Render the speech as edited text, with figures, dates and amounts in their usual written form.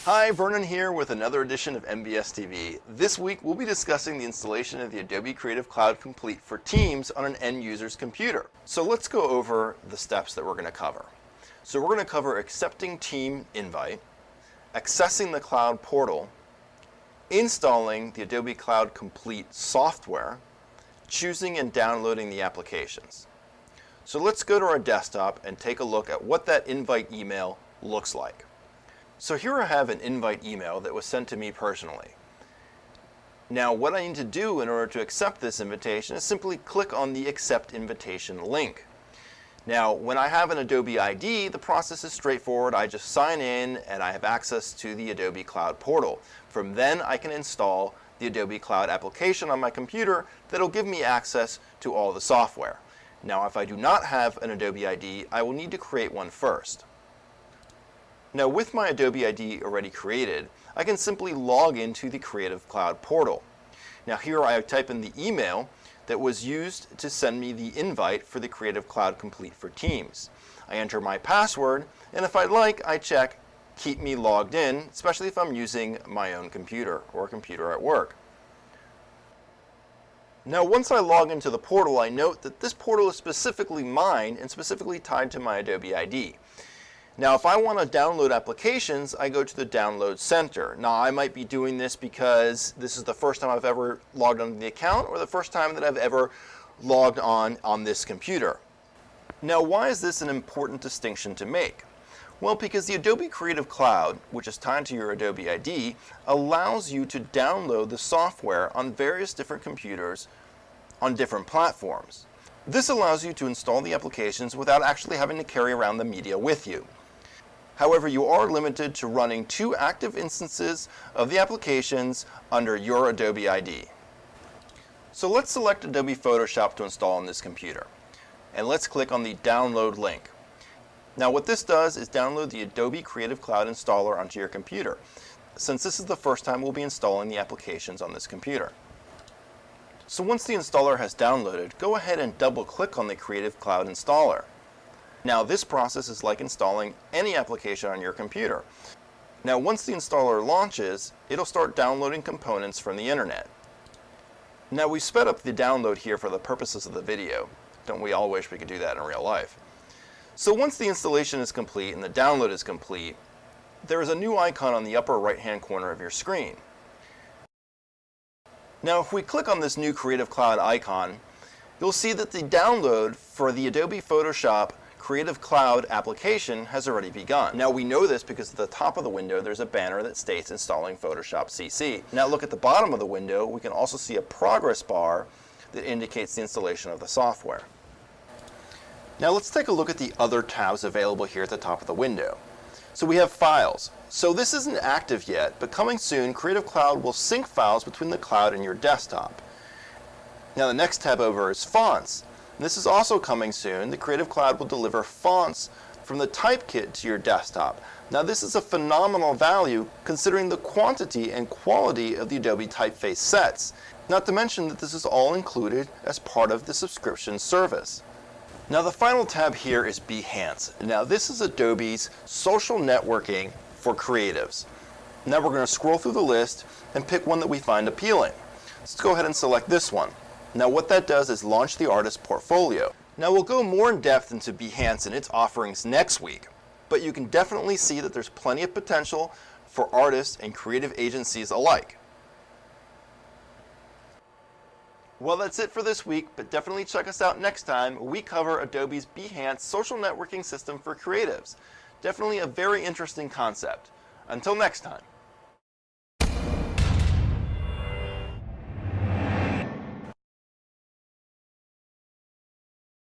Hi, Vernon here with another edition of MBS-TV. This week we'll be discussing the installation of the Adobe Creative Cloud Complete for Teams on an end user's computer. So let's go over the steps that we're going to cover. So we're going to cover accepting team invite, accessing the cloud portal, installing the Adobe Cloud Complete software, choosing and downloading the applications. So let's go to our desktop and take a look at what that invite email looks like. So here I have an invite email that was sent to me personally. Now what I need to do in order to accept this invitation is simply click on the Accept Invitation link. Now when I have an Adobe ID, the process is straightforward. I just sign in and I have access to the Adobe Cloud portal. From then I can install the Adobe Cloud application on my computer that'll give me access to all the software. Now if I do not have an Adobe ID, I will need to create one first. Now with my Adobe ID already created, I can simply log into the Creative Cloud portal. Now here I type in the email that was used to send me the invite for the Creative Cloud Complete for Teams. I enter my password, and if I'd like, I check Keep Me Logged In, especially if I'm using my own computer or a computer at work. Now once I log into the portal, I note that this portal is specifically mine and specifically tied to my Adobe ID. Now if I want to download applications, I go to the Download Center. Now I might be doing this because this is the first time I've ever logged onto the account or the first time that I've ever logged on this computer. Now why is this an important distinction to make? Well, because the Adobe Creative Cloud, which is tied to your Adobe ID, allows you to download the software on various different computers on different platforms. This allows you to install the applications without actually having to carry around the media with you. However, you are limited to running 2 active instances of the applications under your Adobe ID. So let's select Adobe Photoshop to install on this computer. And let's click on the Download link. Now what this does is download the Adobe Creative Cloud installer onto your computer, since this is the first time we'll be installing the applications on this computer. So once the installer has downloaded, go ahead and double-click on the Creative Cloud installer. Now this process is like installing any application on your computer. Now once the installer launches, it'll start downloading components from the internet. Now we sped up the download here for the purposes of the video. Don't we all wish we could do that in real life? So once the installation is complete and the download is complete, there is a new icon on the upper right-hand corner of your screen. Now if we click on this new Creative Cloud icon, you'll see that the download for the Adobe Photoshop Creative Cloud application has already begun. Now we know this because at the top of the window there's a banner that states Installing Photoshop CC. Now look at the bottom of the window, we can also see a progress bar that indicates the installation of the software. Now let's take a look at the other tabs available here at the top of the window. So we have Files. So this isn't active yet, but coming soon, Creative Cloud will sync files between the cloud and your desktop. Now the next tab over is Fonts. This is also coming soon. The Creative Cloud will deliver fonts from the Typekit to your desktop. Now this is a phenomenal value considering the quantity and quality of the Adobe typeface sets, not to mention that this is all included as part of the subscription service. Now the final tab here is Behance. Now this is Adobe's social networking for creatives. Now we're going to scroll through the list and pick one that we find appealing. Let's go ahead and select this one. Now what that does is launch the artist portfolio. Now we'll go more in depth into Behance and its offerings next week, but you can definitely see that there's plenty of potential for artists and creative agencies alike. Well, that's it for this week, but definitely check us out next time. We cover Adobe's Behance social networking system for creatives. Definitely a very interesting concept. Until next time.